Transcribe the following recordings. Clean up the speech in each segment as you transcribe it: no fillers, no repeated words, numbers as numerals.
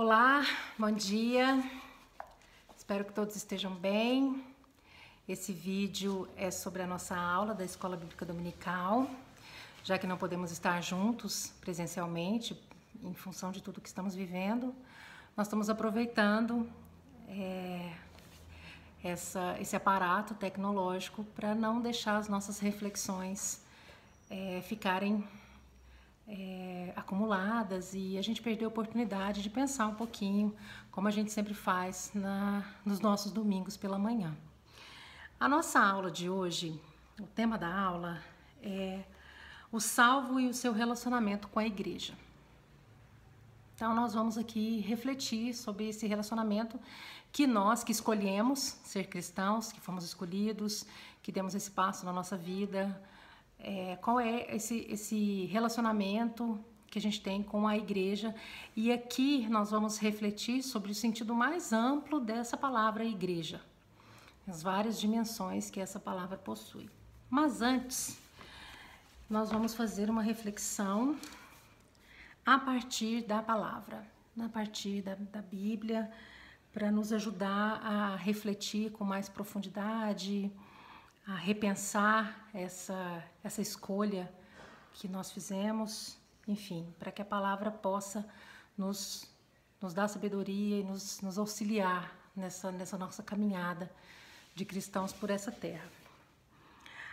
Olá, bom dia, espero que todos estejam bem. Esse vídeo é sobre a nossa aula da Escola Bíblica Dominical, já que não podemos estar juntos presencialmente, em função de tudo que estamos vivendo, nós estamos aproveitando esse aparato tecnológico para não deixar as nossas reflexões ficarem acumuladas e a gente perdeu a oportunidade de pensar um pouquinho, como a gente sempre faz nos nossos domingos pela manhã. A nossa aula de hoje, o tema da aula é o salvo e o seu relacionamento com a igreja. Então nós vamos aqui refletir sobre esse relacionamento que nós que escolhemos ser cristãos, que fomos escolhidos, que demos esse passo na nossa vida. Qual é esse relacionamento que a gente tem com a igreja, e aqui nós vamos refletir sobre o sentido mais amplo dessa palavra igreja, as várias dimensões que essa palavra possui. Mas antes, nós vamos fazer uma reflexão a partir da palavra, a partir da Bíblia, para nos ajudar a refletir com mais profundidade, a repensar essa escolha que nós fizemos, enfim, para que a palavra possa nos dar sabedoria e nos auxiliar nessa nossa caminhada de cristãos por essa terra.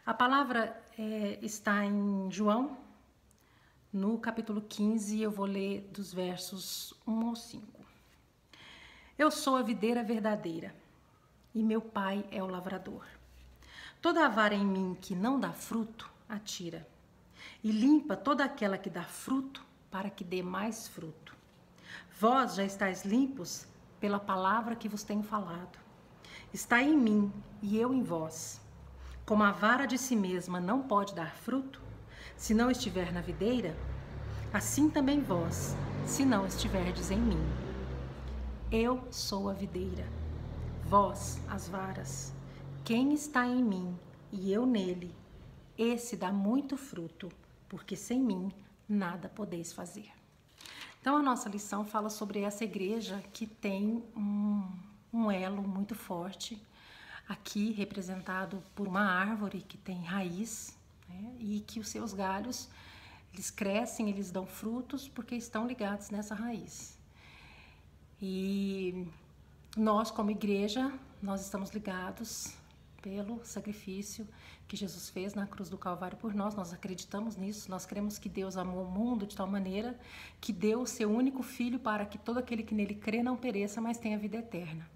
A palavra está em João, no capítulo 15, eu vou ler dos versos 1 ao 5. Eu sou a videira verdadeira e meu pai é o lavrador. Toda a vara em mim que não dá fruto, atira, e limpa toda aquela que dá fruto, para que dê mais fruto. Vós já estáis limpos pela palavra que vos tenho falado. Está em mim e eu em vós. Como a vara de si mesma não pode dar fruto, se não estiver na videira, assim também vós, se não estiverdes em mim. Eu sou a videira, vós as varas. Quem está em mim e eu nele, esse dá muito fruto, porque sem mim nada podeis fazer. Então a nossa lição fala sobre essa igreja que tem um elo muito forte, aqui representado por uma árvore que tem raiz, né, e que os seus galhos, eles crescem, eles dão frutos porque estão ligados nessa raiz. E nós como igreja, nós estamos ligados pelo sacrifício que Jesus fez na cruz do Calvário por nós. Nós acreditamos nisso, nós cremos que Deus amou o mundo de tal maneira que deu o seu único Filho para que todo aquele que nele crê não pereça, mas tenha vida eterna.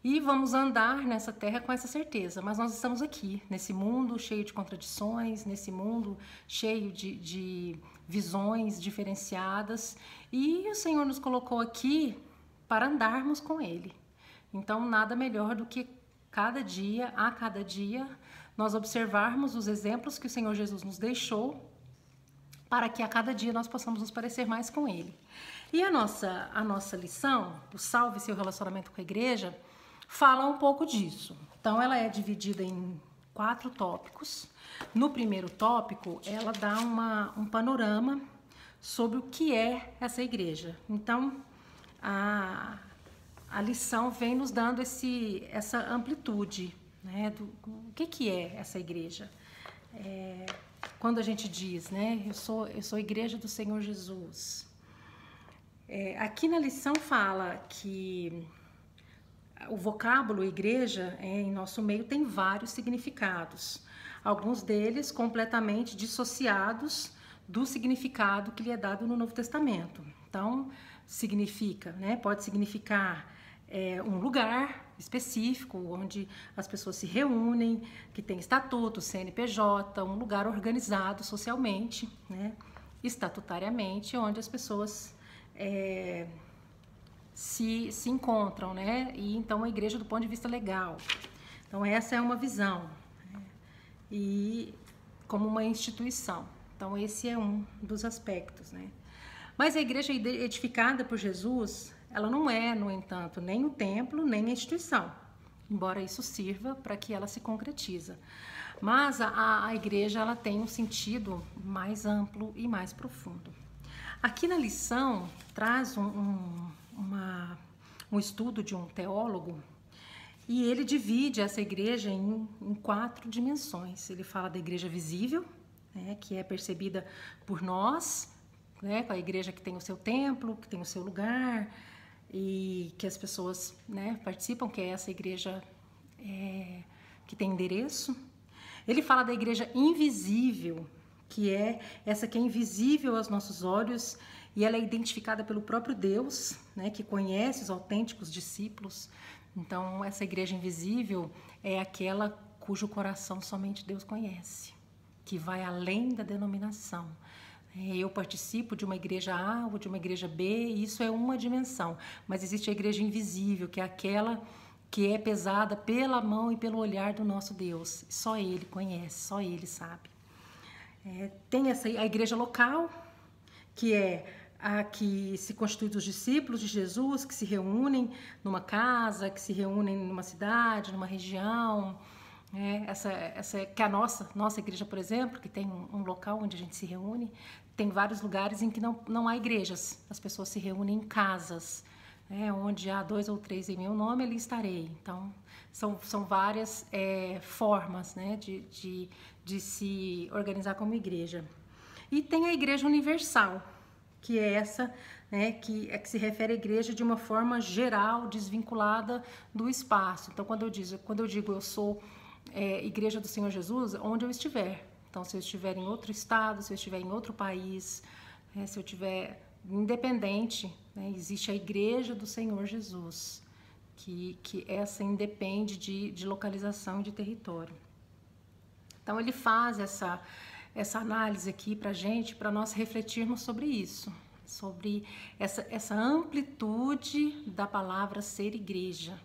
E vamos andar nessa terra com essa certeza, mas nós estamos aqui, nesse mundo cheio de contradições, nesse mundo cheio de visões diferenciadas, e o Senhor nos colocou aqui para andarmos com Ele. Então nada melhor do que a cada dia, nós observarmos os exemplos que o Senhor Jesus nos deixou, para que a cada dia nós possamos nos parecer mais com Ele. E a nossa lição, o salve seu relacionamento com a igreja, fala um pouco disso. Então ela é dividida em 4 tópicos. No primeiro tópico, ela dá um panorama sobre o que é essa igreja. Então, a lição vem nos dando essa amplitude, né, o que é essa igreja. Quando a gente diz, né, eu sou a igreja do Senhor Jesus. Aqui na lição fala que o vocábulo igreja em nosso meio tem vários significados, alguns deles completamente dissociados do significado que lhe é dado no Novo Testamento. Então, significa, né, pode significar um lugar específico onde as pessoas se reúnem, que tem estatuto, CNPJ, um lugar organizado socialmente, né, estatutariamente, onde as pessoas se encontram, né, e então a igreja do ponto de vista legal. Então essa é uma visão, né, e como uma instituição. Então esse é um dos aspectos, né. Mas a igreja edificada por Jesus, ela não é, no entanto, nem o templo, nem a instituição, embora isso sirva para que ela se concretize. Mas a igreja, ela tem um sentido mais amplo e mais profundo. Aqui na lição traz um estudo de um teólogo, e ele divide essa igreja em 4 dimensões. Ele fala da igreja visível, né, que é percebida por nós, né, com a igreja que tem o seu templo, que tem o seu lugar, e que as pessoas, né, participam, que é essa igreja que tem endereço. Ele fala da igreja invisível, que é essa que é invisível aos nossos olhos, e ela é identificada pelo próprio Deus, né, que conhece os autênticos discípulos. Então, essa igreja invisível é aquela cujo coração somente Deus conhece, que vai além da denominação. Eu participo de uma igreja A ou de uma igreja B, e isso é uma dimensão, mas existe a igreja invisível, que é aquela que é pesada pela mão e pelo olhar do nosso Deus. Só Ele conhece, só Ele sabe. Tem a igreja local, que é a que se constitui dos discípulos de Jesus, que se reúnem numa casa, que se reúnem numa cidade, numa região. Essa que é a nossa igreja, por exemplo, que tem um local onde a gente se reúne. Tem vários lugares em que não há igrejas, as pessoas se reúnem em casas, onde há 2 ou 3 em meu nome, ali estarei. Então, são várias formas, né, de se organizar como igreja. E tem a igreja universal, que é essa, né, que se refere à igreja de uma forma geral, desvinculada do espaço. Então, quando eu digo eu sou igreja do Senhor Jesus, onde eu estiver. Então, se eu estiver em outro estado, se eu estiver em outro país, se eu estiver independente, né, existe a igreja do Senhor Jesus, que essa independe de localização e de território. Então, ele faz essa análise aqui para a gente, para nós refletirmos sobre isso, sobre essa amplitude da palavra ser igreja.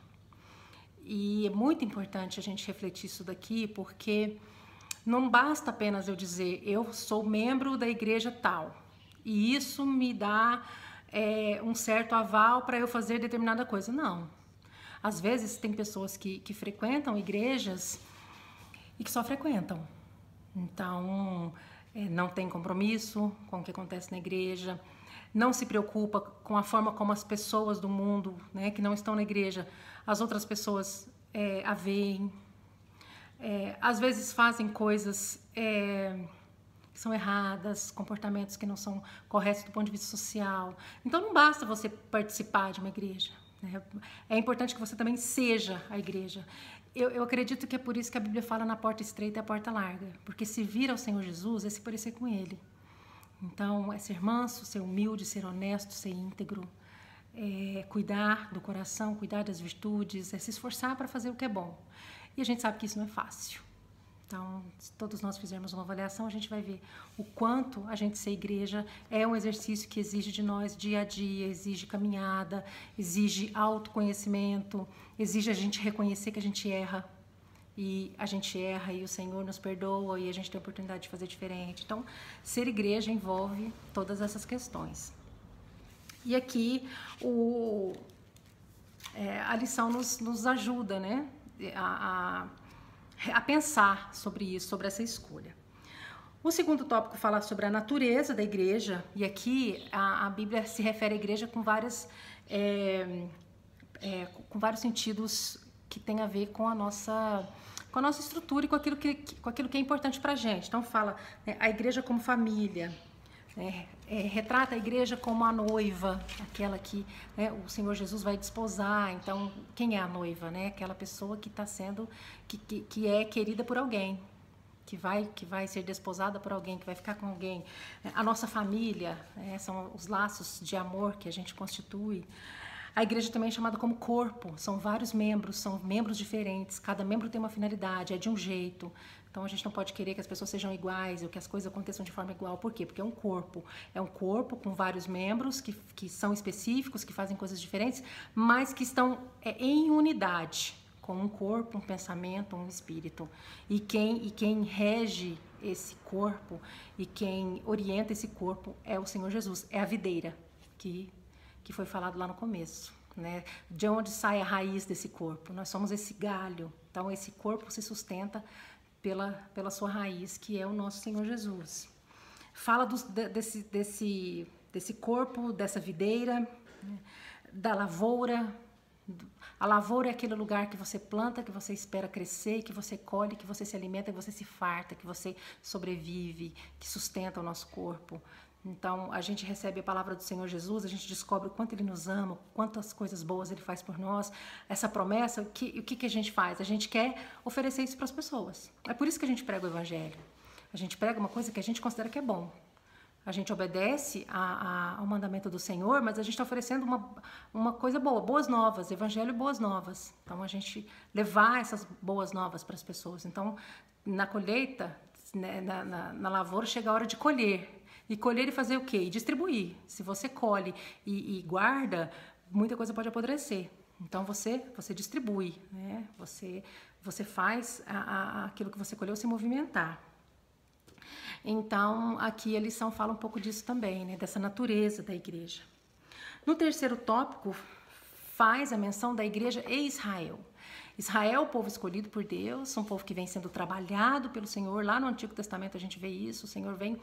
E é muito importante a gente refletir isso daqui, porque não basta apenas eu dizer eu sou membro da igreja tal, e isso me dá um certo aval para eu fazer determinada coisa. Não. Às vezes tem pessoas que frequentam igrejas e que só frequentam. Então, não tem compromisso com o que acontece na igreja, não se preocupa com a forma como as pessoas do mundo, né, que não estão na igreja, as outras pessoas a veem. Às vezes fazem coisas que são erradas, comportamentos que não são corretos do ponto de vista social. Então, não basta você participar de uma igreja, né? É importante que você também seja a igreja. Eu acredito que é por isso que a Bíblia fala na porta estreita e a porta larga, porque se vir ao Senhor Jesus é se parecer com Ele. Então, é ser manso, ser humilde, ser honesto, ser íntegro, cuidar do coração, cuidar das virtudes, se esforçar para fazer o que é bom. E a gente sabe que isso não é fácil. Então, se todos nós fizermos uma avaliação, a gente vai ver o quanto a gente ser igreja é um exercício que exige de nós dia a dia, exige caminhada, exige autoconhecimento, exige a gente reconhecer que a gente erra. E a gente erra e o Senhor nos perdoa e a gente tem a oportunidade de fazer diferente. Então, ser igreja envolve todas essas questões. E aqui a lição nos ajuda, né, a pensar sobre isso, sobre essa escolha. O segundo tópico fala sobre a natureza da igreja, e aqui a Bíblia se refere à igreja com vários sentidos que tem a ver com a nossa estrutura e com aquilo que é importante para a gente. Então fala, né, a igreja como família, retrata a igreja como a noiva, aquela que, né, o Senhor Jesus vai desposar. Então, quem é a noiva, né? Aquela pessoa que está sendo, que é querida por alguém, que vai ser desposada por alguém, que vai ficar com alguém. A nossa família, são os laços de amor que a gente constitui. A igreja também é chamada como corpo, são vários membros, são membros diferentes, cada membro tem uma finalidade, é de um jeito. Então a gente não pode querer que as pessoas sejam iguais ou que as coisas aconteçam de forma igual. Por quê? Porque é um corpo com vários membros que são específicos, que fazem coisas diferentes, mas que estão em unidade, com um corpo, um pensamento, um espírito. E quem rege esse corpo e quem orienta esse corpo é o Senhor Jesus, é a videira que foi falado lá no começo, né? De onde sai a raiz desse corpo? Nós somos esse galho. Então, esse corpo se sustenta pela sua raiz, que é o nosso Senhor Jesus. Fala desse corpo, dessa videira, né? da lavoura. A lavoura é aquele lugar que você planta, que você espera crescer, que você colhe, que você se alimenta, que você se farta, que você sobrevive, que sustenta o nosso corpo. Então, a gente recebe a palavra do Senhor Jesus, a gente descobre o quanto Ele nos ama, quantas coisas boas Ele faz por nós. Essa promessa, o que a gente faz? A gente quer oferecer isso para as pessoas. É por isso que a gente prega o Evangelho. A gente prega uma coisa que a gente considera que é bom. A gente obedece ao mandamento do Senhor, mas a gente está oferecendo uma coisa boa, boas novas, Evangelho e boas novas. Então, a gente levar essas boas novas para as pessoas. Então, na colheita, né, na lavoura, chega a hora de colher. E colher e fazer o quê? E distribuir. Se você colhe e guarda, muita coisa pode apodrecer. Então, você distribui, né? Você faz aquilo que você colheu se movimentar. Então, aqui a lição fala um pouco disso também, né? Dessa natureza da igreja. No terceiro tópico, faz a menção da igreja em Israel. Israel é o povo escolhido por Deus, um povo que vem sendo trabalhado pelo Senhor. Lá no Antigo Testamento a gente vê isso, o Senhor vem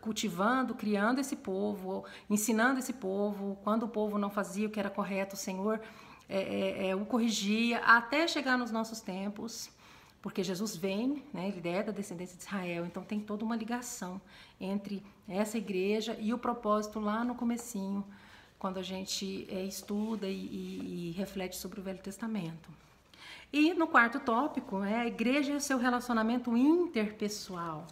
cultivando, criando esse povo, ensinando esse povo. Quando o povo não fazia o que era correto, o Senhor o corrigia, até chegar nos nossos tempos, porque Jesus vem, né, ele é da descendência de Israel, então tem toda uma ligação entre essa igreja e o propósito lá no comecinho, quando a gente estuda e reflete sobre o Velho Testamento. E no quarto tópico, a igreja e o seu relacionamento interpessoal.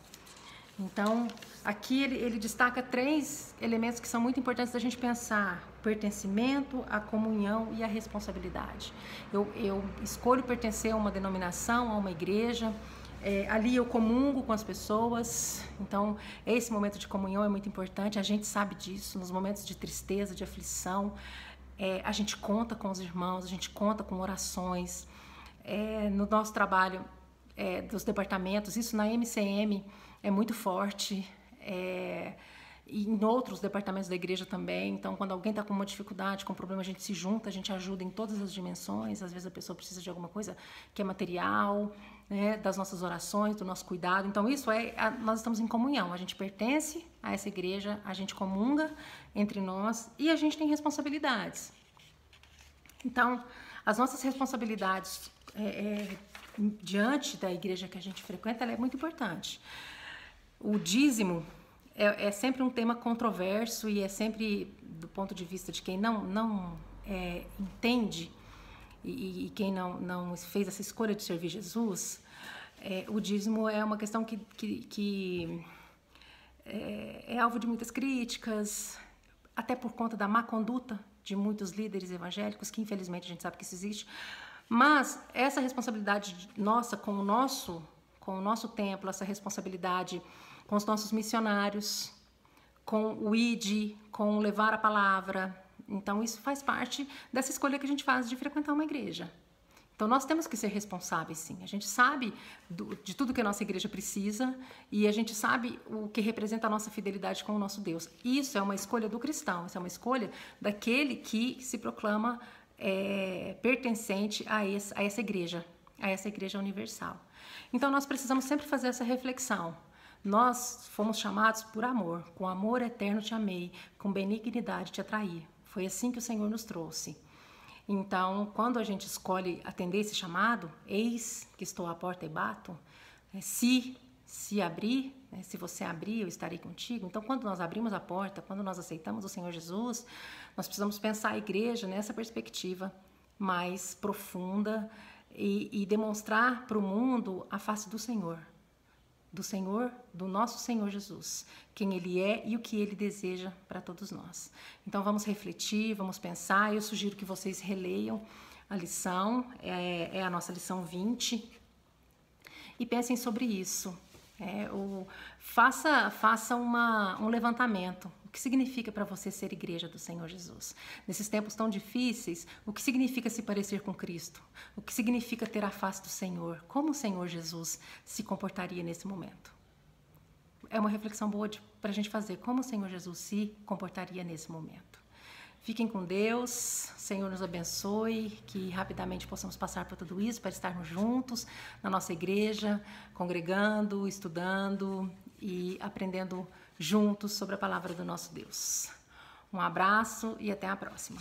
Então, aqui ele destaca 3 elementos que são muito importantes da gente pensar: o pertencimento, a comunhão e a responsabilidade. Eu escolho pertencer a uma denominação, a uma igreja, ali eu comungo com as pessoas, então esse momento de comunhão é muito importante, a gente sabe disso, nos momentos de tristeza, de aflição, a gente conta com os irmãos, a gente conta com orações, no nosso trabalho dos departamentos, isso na MCM é muito forte, e em outros departamentos da igreja também. Então, quando alguém está com uma dificuldade, com um problema, a gente se junta, a gente ajuda em todas as dimensões. Às vezes a pessoa precisa de alguma coisa que é material, né, das nossas orações, do nosso cuidado. Então, isso nós estamos em comunhão. A gente pertence a essa igreja, a gente comunga entre nós e a gente tem responsabilidades. Então, as nossas responsabilidades diante da igreja que a gente frequenta, ela é muito importante. O dízimo é sempre um tema controverso e é sempre, do ponto de vista de quem não entende e quem não fez essa escolha de servir Jesus, o dízimo é uma questão que é alvo de muitas críticas, até por conta da má conduta de muitos líderes evangélicos, que infelizmente a gente sabe que isso existe. Mas essa responsabilidade nossa com o nosso templo, essa responsabilidade com os nossos missionários, com o ID, com levar a palavra. Então, isso faz parte dessa escolha que a gente faz de frequentar uma igreja. Então, nós temos que ser responsáveis, sim. A gente sabe de tudo que a nossa igreja precisa e a gente sabe o que representa a nossa fidelidade com o nosso Deus. Isso é uma escolha do cristão, isso é uma escolha daquele que se proclama pertencente a essa igreja universal. Então, nós precisamos sempre fazer essa reflexão. Nós fomos chamados por amor, com amor eterno te amei, com benignidade te atraí. Foi assim que o Senhor nos trouxe. Então, quando a gente escolhe atender esse chamado, eis que estou à porta e bato, se abrir, né, se você abrir, eu estarei contigo. Então, quando nós abrimos a porta, quando nós aceitamos o Senhor Jesus, nós precisamos pensar a igreja nessa perspectiva mais profunda e demonstrar para o mundo a face do Senhor, do nosso Senhor Jesus, quem Ele é e o que Ele deseja para todos nós. Então vamos refletir, vamos pensar. Eu sugiro que vocês releiam a lição, é a nossa lição 20, e pensem sobre isso. Faça um levantamento. O que significa para você ser igreja do Senhor Jesus? Nesses tempos tão difíceis, o que significa se parecer com Cristo? O que significa ter a face do Senhor? Como o Senhor Jesus se comportaria nesse momento? É uma reflexão boa para a gente fazer. Como o Senhor Jesus se comportaria nesse momento? Fiquem com Deus, o Senhor nos abençoe, que rapidamente possamos passar por tudo isso, para estarmos juntos na nossa igreja, congregando, estudando e aprendendo juntos sobre a palavra do nosso Deus. Um abraço e até a próxima.